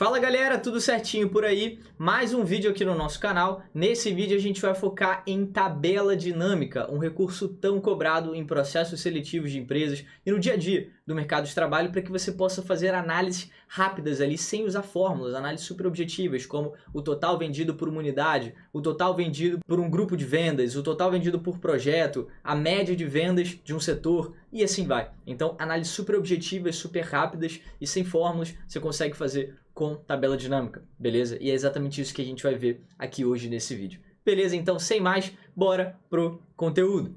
Fala galera, tudo certinho por aí? Mais um vídeo aqui no nosso canal. Nesse vídeo a gente vai focar em tabela dinâmica, um recurso tão cobrado em processos seletivos de empresas e no dia a dia do mercado de trabalho para que você possa fazer análises rápidas ali sem usar fórmulas, análises super objetivas como o total vendido por uma unidade, o total vendido por um grupo de vendas, o total vendido por projeto, a média de vendas de um setor e assim vai. Então análises super objetivas, super rápidas e sem fórmulas você consegue fazer com tabela dinâmica, beleza? E é exatamente isso que a gente vai ver aqui hoje nesse vídeo. Beleza? Então, sem mais, bora pro conteúdo.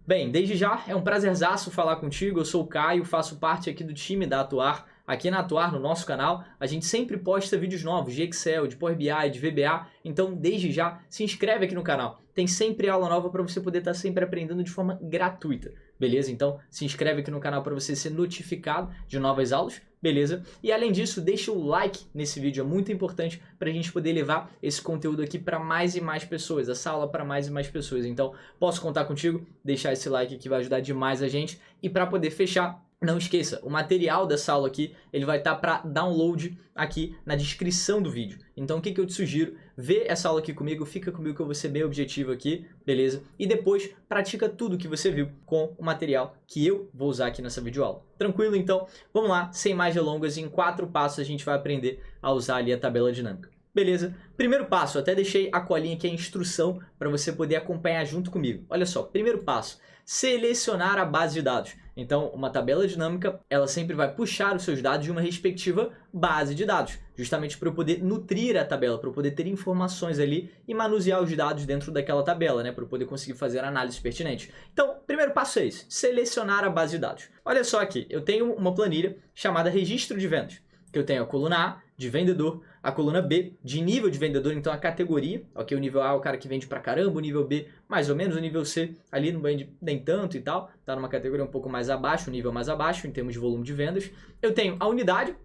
Bem, desde já é um prazerzaço falar contigo. Eu sou o Caio, faço parte aqui do time da Atuar. Aqui na Atuar, no nosso canal, a gente sempre posta vídeos novos de Excel, de Power BI, de VBA. Então, desde já, se inscreve aqui no canal. Tem sempre aula nova para você poder estar sempre aprendendo de forma gratuita, beleza? Então, se inscreve aqui no canal para você ser notificado de novas aulas, beleza? E além disso, deixa o like nesse vídeo, é muito importante para a gente poder levar esse conteúdo aqui para mais e mais pessoas, essa aula para mais e mais pessoas. Então, posso contar contigo? Deixar esse like que vai ajudar demais a gente. E para poder fechar, não esqueça, o material dessa aula aqui, ele vai estar para download aqui na descrição do vídeo. Então o que eu te sugiro? Vê essa aula aqui comigo, fica comigo que eu vou ser bem objetivo aqui, beleza? E depois pratica tudo que você viu com o material que eu vou usar aqui nessa videoaula. Tranquilo? Então vamos lá, sem mais delongas, em 4 passos a gente vai aprender a usar ali a tabela dinâmica. Beleza? Primeiro passo, até deixei a colinha aqui, a instrução para você poder acompanhar junto comigo. Olha só, primeiro passo, selecionar a base de dados. Então, uma tabela dinâmica, ela sempre vai puxar os seus dados de uma respectiva base de dados, justamente para eu poder nutrir a tabela, para eu poder ter informações ali e manusear os dados dentro daquela tabela, né, para eu poder conseguir fazer análises pertinentes. Então, primeiro passo é esse, selecionar a base de dados. Olha só aqui, eu tenho uma planilha chamada registro de vendas, que eu tenho a coluna A de vendedor, a coluna B de nível de vendedor, então a categoria, ok? O nível A é o cara que vende pra caramba, o nível B mais ou menos, o nível C ali não vende nem tanto e tal, tá numa categoria um pouco mais abaixo, um nível mais abaixo em termos de volume de vendas. Eu tenho a unidade,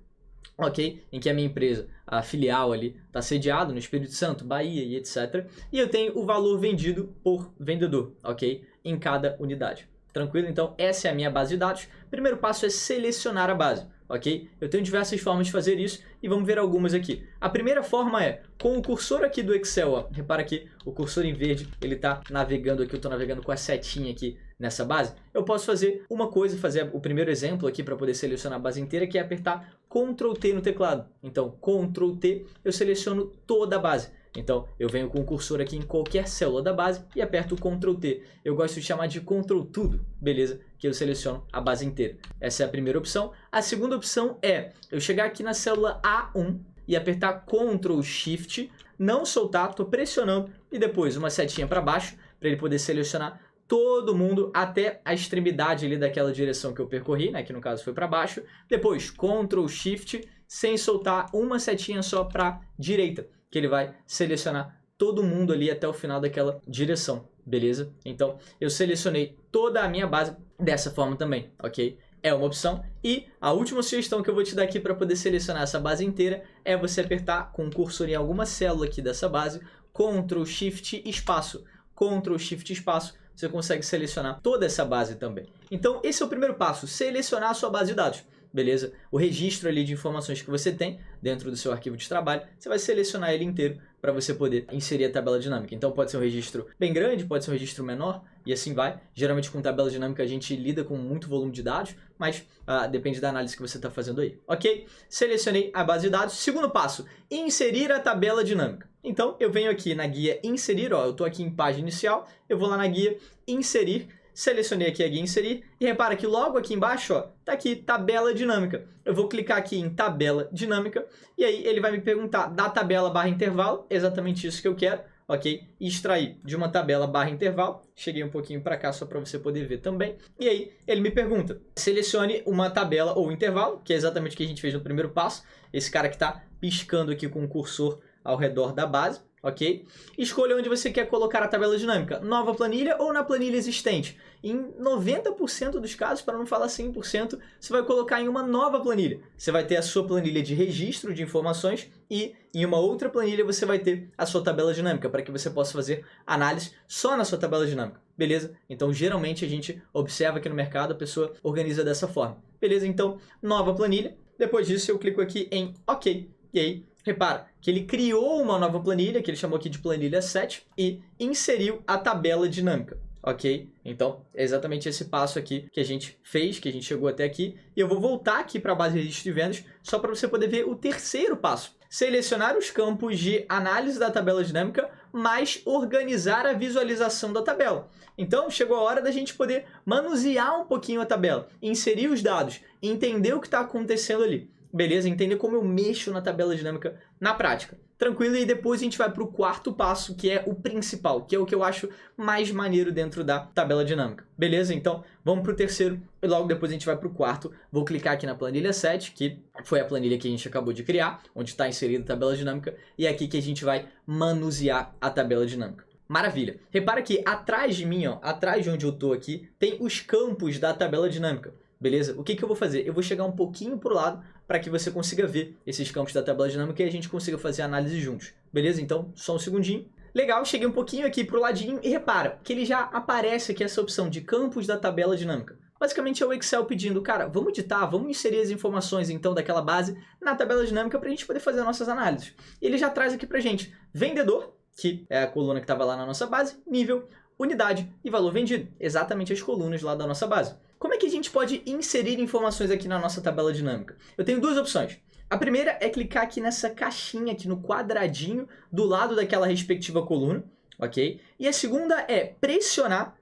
ok? Em que a minha empresa, a filial ali, está sediado no Espírito Santo, Bahia e etc. E eu tenho o valor vendido por vendedor, ok? Em cada unidade. Tranquilo? Então essa é a minha base de dados. Primeiro passo é selecionar a base. Ok? Eu tenho diversas formas de fazer isso e vamos ver algumas aqui. A primeira forma é com o cursor aqui do Excel, ó. Repara aqui, o cursor em verde, ele está navegando aqui, eu estou navegando com a setinha aqui nessa base. Eu posso fazer uma coisa, fazer o primeiro exemplo aqui para poder selecionar a base inteira, que é apertar Ctrl T no teclado. Então, Ctrl T, eu seleciono toda a base. Então, eu venho com o cursor aqui em qualquer célula da base e aperto o Ctrl T. Eu gosto de chamar de Ctrl Tudo, beleza? Que eu seleciono a base inteira. Essa é a primeira opção. A segunda opção é eu chegar aqui na célula A1 e apertar Ctrl Shift, não soltar, estou pressionando e depois uma setinha para baixo para ele poder selecionar todo mundo até a extremidade ali daquela direção que eu percorri, né? Que no caso foi para baixo. Depois Ctrl Shift, sem soltar, uma setinha só para direita, que ele vai selecionar todo mundo ali até o final daquela direção, beleza? Então, eu selecionei toda a minha base dessa forma também, ok? É uma opção. E a última sugestão que eu vou te dar aqui para poder selecionar essa base inteira é você apertar com o cursor em alguma célula aqui dessa base, Ctrl Shift Espaço. Ctrl Shift Espaço, você consegue selecionar toda essa base também. Então, esse é o primeiro passo, selecionar a sua base de dados. Beleza? O registro ali de informações que você tem dentro do seu arquivo de trabalho, você vai selecionar ele inteiro para você poder inserir a tabela dinâmica. Então pode ser um registro bem grande, pode ser um registro menor e assim vai. Geralmente com tabela dinâmica a gente lida com muito volume de dados, mas depende da análise que você está fazendo aí. Ok? Selecionei a base de dados. Segundo passo, inserir a tabela dinâmica. Então eu venho aqui na guia inserir, ó, eu estou aqui em página inicial, eu vou lá na guia inserir. Selecionei aqui a guia inserir e repara que logo aqui embaixo, ó, tá aqui tabela dinâmica. Eu vou clicar aqui em tabela dinâmica e aí ele vai me perguntar da tabela barra intervalo, exatamente isso que eu quero, ok? E extrair de uma tabela barra intervalo. Cheguei um pouquinho para cá só para você poder ver também. E aí ele me pergunta, selecione uma tabela ou intervalo, que é exatamente o que a gente fez no primeiro passo. Esse cara que está piscando aqui com o cursor ao redor da base. Ok? Escolha onde você quer colocar a tabela dinâmica, nova planilha ou na planilha existente. Em 90% dos casos, para não falar 100%, você vai colocar em uma nova planilha. Você vai ter a sua planilha de registro de informações e em uma outra planilha você vai ter a sua tabela dinâmica, para que você possa fazer análise só na sua tabela dinâmica. beleza? Então, geralmente, a gente observa aqui no mercado, a pessoa organiza dessa forma, beleza? Então, nova planilha. Depois disso, eu clico aqui em OK. E aí, repara que ele criou uma nova planilha, que ele chamou aqui de planilha 7, e inseriu a tabela dinâmica, ok? Então, é exatamente esse passo aqui que a gente fez, que a gente chegou até aqui. E eu vou voltar aqui para a base de registro de vendas, só para você poder ver o terceiro passo. Selecionar os campos de análise da tabela dinâmica, mas organizar a visualização da tabela. Então, chegou a hora da gente poder manusear um pouquinho a tabela, inserir os dados, entender o que está acontecendo ali. Beleza? Entender como eu mexo na tabela dinâmica na prática. Tranquilo? E depois a gente vai para o quarto passo, que é o principal, que é o que eu acho mais maneiro dentro da tabela dinâmica. Beleza? Então, vamos para o terceiro e logo depois a gente vai para o quarto. Vou clicar aqui na planilha 7, que foi a planilha que a gente acabou de criar, onde está inserida a tabela dinâmica, e é aqui que a gente vai manusear a tabela dinâmica. Maravilha! Repara que atrás de mim, ó, atrás de onde eu estou aqui, tem os campos da tabela dinâmica. Beleza? O que eu vou fazer? Eu vou chegar um pouquinho para o lado para que você consiga ver esses campos da tabela dinâmica e a gente consiga fazer a análise juntos. Beleza? Então, só um segundinho. Legal, cheguei um pouquinho aqui para o ladinho e repara que ele já aparece aqui essa opção de campos da tabela dinâmica. Basicamente é o Excel pedindo, cara, vamos editar, vamos inserir as informações então daquela base na tabela dinâmica para a gente poder fazer as nossas análises. E ele já traz aqui para a gente vendedor, que é a coluna que estava lá na nossa base, nível, unidade e valor vendido. Exatamente as colunas lá da nossa base. Como é que a gente pode inserir informações aqui na nossa tabela dinâmica? Eu tenho duas opções. A primeira é clicar aqui nessa caixinha, aqui no quadradinho do lado daquela respectiva coluna, ok? E a segunda é pressionar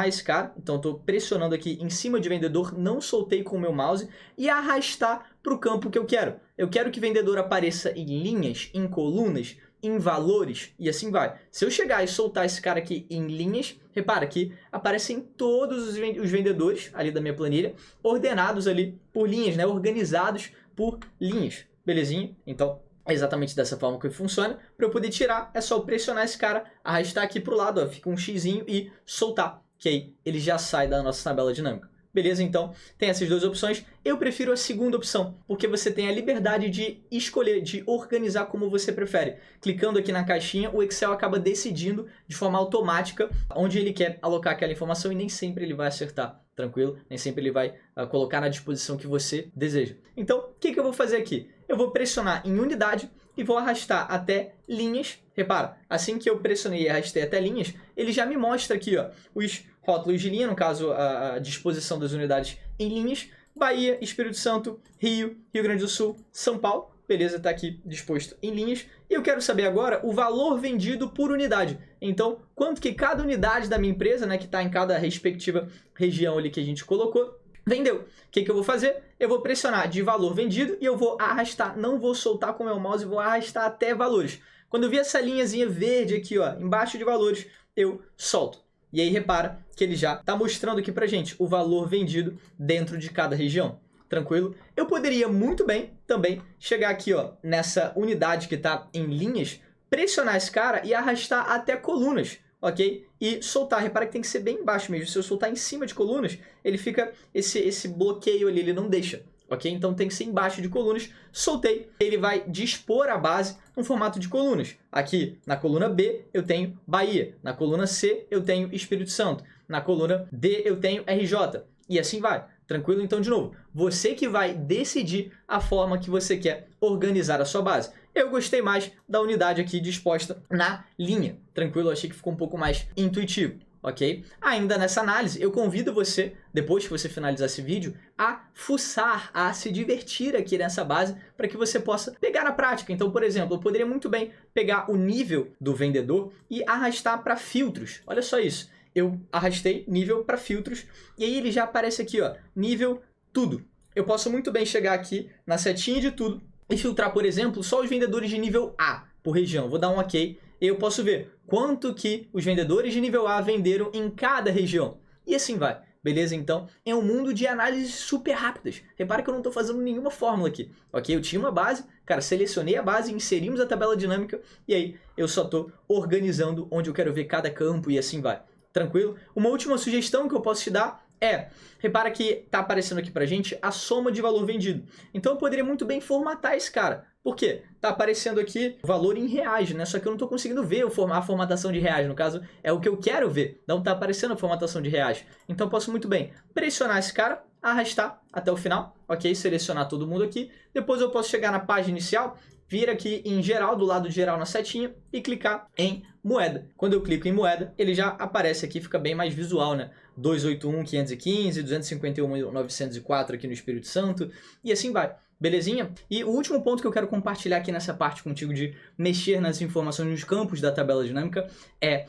esse cara. Então, eu estou pressionando aqui em cima de vendedor, não soltei com o meu mouse, e arrastar para o campo que eu quero. Eu quero que vendedor apareça em linhas, em colunas, em valores e assim vai. Se eu chegar e soltar esse cara aqui em linhas, repara que aparecem todos os vendedores ali da minha planilha, ordenados ali por linhas, né? Organizados por linhas, belezinha? Então, é exatamente dessa forma que funciona. Para eu poder tirar, é só eu pressionar esse cara, arrastar aqui para o lado, ó, fica um xizinho e soltar, que aí ele já sai da nossa tabela dinâmica. Beleza? Então, tem essas duas opções. Eu prefiro a segunda opção, porque você tem a liberdade de escolher, de organizar como você prefere. Clicando aqui na caixinha, o Excel acaba decidindo de forma automática onde ele quer alocar aquela informação e nem sempre ele vai acertar, tranquilo? Nem sempre ele vai colocar na disposição que você deseja. Então, o que eu vou fazer aqui? Eu vou pressionar em unidade e vou arrastar até linhas. Repara, assim que eu pressionei e arrastei até linhas, ele já me mostra aqui, ó, os rótulos de linha, no caso a disposição das unidades em linhas, Bahia, Espírito Santo, Rio, Rio Grande do Sul, São Paulo, beleza, está aqui disposto em linhas. E eu quero saber agora o valor vendido por unidade. Então, quanto que cada unidade da minha empresa, né, que está em cada respectiva região ali que a gente colocou, vendeu. O que eu vou fazer? Eu vou pressionar de valor vendido e eu vou arrastar, não vou soltar com o meu mouse, vou arrastar até valores. Quando eu vi essa linhazinha verde aqui, ó, embaixo de valores, eu solto. E aí repara que ele já está mostrando aqui pra gente o valor vendido dentro de cada região. Tranquilo? Eu poderia muito bem também chegar aqui, ó, nessa unidade que está em linhas, pressionar esse cara e arrastar até colunas, ok? E soltar. Repara que tem que ser bem embaixo mesmo. Se eu soltar em cima de colunas, ele fica esse bloqueio ali, ele não deixa. Ok? Então tem que ser embaixo de colunas. Soltei, ele vai dispor a base no formato de colunas. Aqui na coluna B eu tenho Bahia, na coluna C eu tenho Espírito Santo, na coluna D eu tenho RJ e assim vai. Tranquilo? Então, de novo, você que vai decidir a forma que você quer organizar a sua base. Eu gostei mais da unidade aqui disposta na linha. Tranquilo? Eu achei que ficou um pouco mais intuitivo. Ok? Ainda nessa análise, eu convido você, depois que você finalizar esse vídeo, a fuçar, a se divertir aqui nessa base para que você possa pegar na prática. Então, por exemplo, eu poderia muito bem pegar o nível do vendedor e arrastar para filtros. Olha só isso. Eu arrastei nível para filtros e aí ele já aparece aqui, ó, nível tudo. Eu posso muito bem chegar aqui na setinha de tudo e filtrar, por exemplo, só os vendedores de nível A por região. Vou dar um OK. Eu posso ver quanto que os vendedores de nível A venderam em cada região. E assim vai, beleza? Então, é um mundo de análises super rápidas. Repara que eu não estou fazendo nenhuma fórmula aqui, ok? Eu tinha uma base, cara, selecionei a base, inserimos a tabela dinâmica e aí eu só estou organizando onde eu quero ver cada campo e assim vai. Tranquilo? Uma última sugestão que eu posso te dar é, repara que está aparecendo aqui pra gente a soma de valor vendido. Então eu poderia muito bem formatar esse cara. Por quê? Tá aparecendo aqui o valor em reais, né? Só que eu não tô conseguindo ver a formatação de reais. No caso, é o que eu quero ver. Não tá aparecendo a formatação de reais. Então eu posso muito bem pressionar esse cara, arrastar até o final, ok? Selecionar todo mundo aqui. Depois eu posso chegar na página inicial, vir aqui em geral, do lado de geral na setinha e clicar em moeda. Quando eu clico em moeda, ele já aparece aqui, fica bem mais visual, né? 281.515, 251.904 aqui no Espírito Santo e assim vai. Belezinha? E o último ponto que eu quero compartilhar aqui nessa parte contigo de mexer nas informações nos campos da tabela dinâmica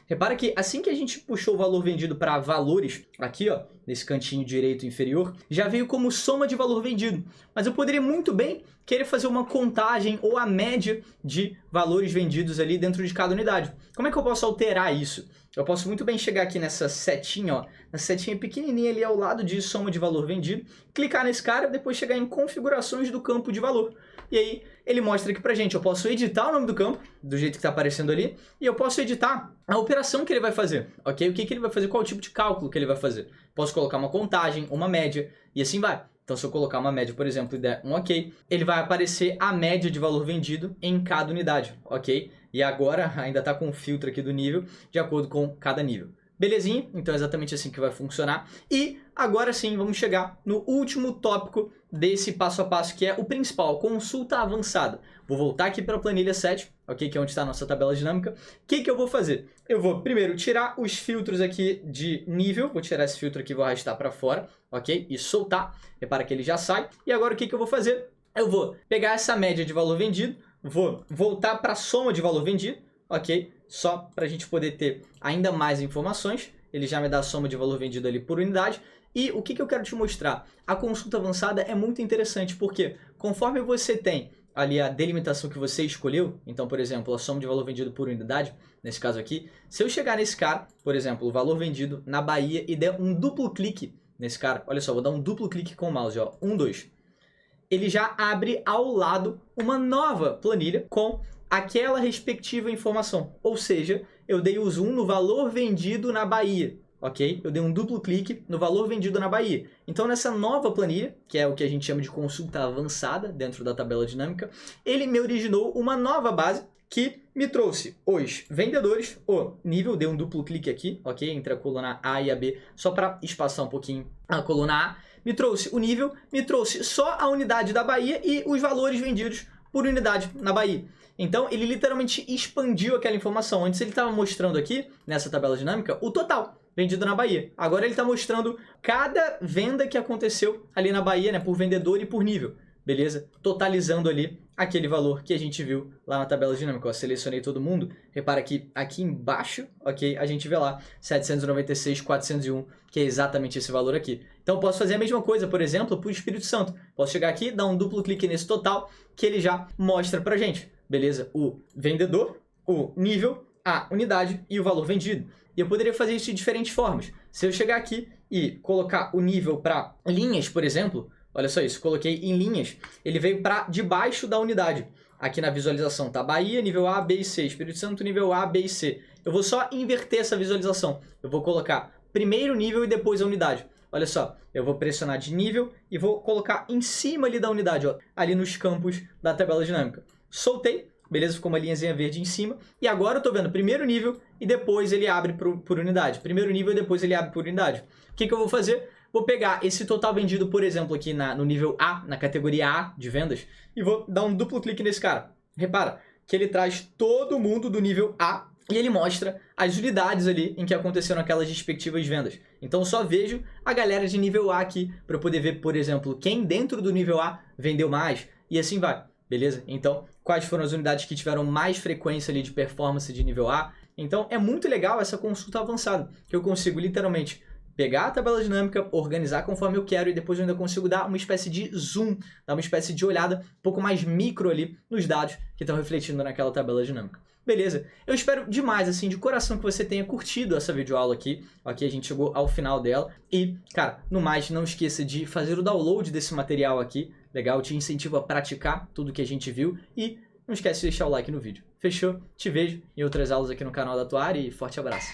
repara que assim que a gente puxou o valor vendido para valores, aqui ó, nesse cantinho direito inferior, já veio como soma de valor vendido. Mas eu poderia muito bem querer fazer uma contagem ou a média de valores vendidos ali dentro de cada unidade. Como é que eu posso alterar isso? Eu posso muito bem chegar aqui nessa setinha, ó, na setinha pequenininha ali ao lado de soma de valor vendido, clicar nesse cara, depois chegar em configurações do campo de valor. E aí ele mostra aqui pra gente, eu posso editar o nome do campo, do jeito que tá aparecendo ali, e eu posso editar a operação que ele vai fazer, ok? O que ele vai fazer, qual tipo de cálculo que ele vai fazer. Posso colocar uma contagem, uma média, e assim vai. Então, se eu colocar uma média, por exemplo, e der um ok, ele vai aparecer a média de valor vendido em cada unidade, ok? E agora ainda está com o filtro aqui do nível, de acordo com cada nível. Belezinha? Então é exatamente assim que vai funcionar. E agora sim, vamos chegar no último tópico desse passo a passo, que é o principal, consulta avançada. Vou voltar aqui para a planilha 7, ok? Que é onde está a nossa tabela dinâmica. O que eu vou fazer? Eu vou primeiro tirar os filtros aqui de nível, vou tirar esse filtro aqui e vou arrastar para fora, ok? E soltar, repara que ele já sai. E agora o que eu vou fazer? Eu vou pegar essa média de valor vendido, vou voltar para a soma de valor vendido, ok? Só para a gente poder ter ainda mais informações. Ele já me dá a soma de valor vendido ali por unidade. E o que eu quero te mostrar? A consulta avançada é muito interessante, porque conforme você tem ali a delimitação que você escolheu, então, por exemplo, a soma de valor vendido por unidade, nesse caso aqui, se eu chegar nesse cara, por exemplo, o valor vendido na Bahia e der um duplo clique nesse cara, olha só, vou dar um duplo clique com o mouse, ó, 1, 2. Ele já abre ao lado uma nova planilha com aquela respectiva informação. Ou seja, eu dei o zoom no valor vendido na Bahia, ok? Eu dei um duplo clique no valor vendido na Bahia. Então, nessa nova planilha, que é o que a gente chama de consulta avançada dentro da tabela dinâmica, ele me originou uma nova base que me trouxe os vendedores, o nível, dei um duplo clique aqui, ok? Entre a coluna A e a B, só para espaçar um pouquinho a coluna A. Me trouxe o nível, me trouxe só a unidade da Bahia e os valores vendidos por unidade na Bahia. Então, ele literalmente expandiu aquela informação. Antes ele estava mostrando aqui, nessa tabela dinâmica, o total vendido na Bahia. Agora ele está mostrando cada venda que aconteceu ali na Bahia, né, por vendedor e por nível. Beleza? Totalizando ali aquele valor que a gente viu lá na tabela dinâmica. Eu selecionei todo mundo. Repara que aqui embaixo, ok, a gente vê lá 796.401, que é exatamente esse valor aqui. Então eu posso fazer a mesma coisa, por exemplo, para o Espírito Santo. Posso chegar aqui, dar um duplo clique nesse total, que ele já mostra pra gente. Beleza? O vendedor, o nível, a unidade e o valor vendido. E eu poderia fazer isso de diferentes formas. Se eu chegar aqui e colocar o nível para linhas, por exemplo, olha só isso, coloquei em linhas, ele veio para debaixo da unidade. Aqui na visualização tá Bahia, nível A, B e C, Espírito Santo, nível A, B e C. Eu vou só inverter essa visualização. Eu vou colocar primeiro o nível e depois a unidade. Olha só, eu vou pressionar de nível e vou colocar em cima ali da unidade, ó, ali nos campos da tabela dinâmica. Soltei, beleza? Ficou uma linhazinha verde em cima. E agora eu tô vendo primeiro nível e depois ele abre por unidade. Primeiro nível e depois ele abre por unidade. O que eu vou fazer? Vou pegar esse total vendido, por exemplo, aqui no nível A, na categoria A de vendas, e vou dar um duplo clique nesse cara. Repara que ele traz todo mundo do nível A e ele mostra as unidades ali em que aconteceram aquelas respectivas vendas. Então eu só vejo a galera de nível A aqui para eu poder ver, por exemplo, quem dentro do nível A vendeu mais e assim vai. Beleza? Então, quais foram as unidades que tiveram mais frequência ali de performance de nível A. Então, é muito legal essa consulta avançada, que eu consigo literalmente pegar a tabela dinâmica, organizar conforme eu quero e depois eu ainda consigo dar uma espécie de zoom, dar uma espécie de olhada um pouco mais micro ali nos dados que estão refletindo naquela tabela dinâmica. Beleza? Eu espero demais, assim, de coração que você tenha curtido essa videoaula aqui. Ok, a gente chegou ao final dela. E, cara, no mais, não esqueça de fazer o download desse material aqui. Legal? Te incentivo a praticar tudo que a gente viu. E não esquece de deixar o like no vídeo. Fechou? Te vejo em outras aulas aqui no canal da tua área e forte abraço.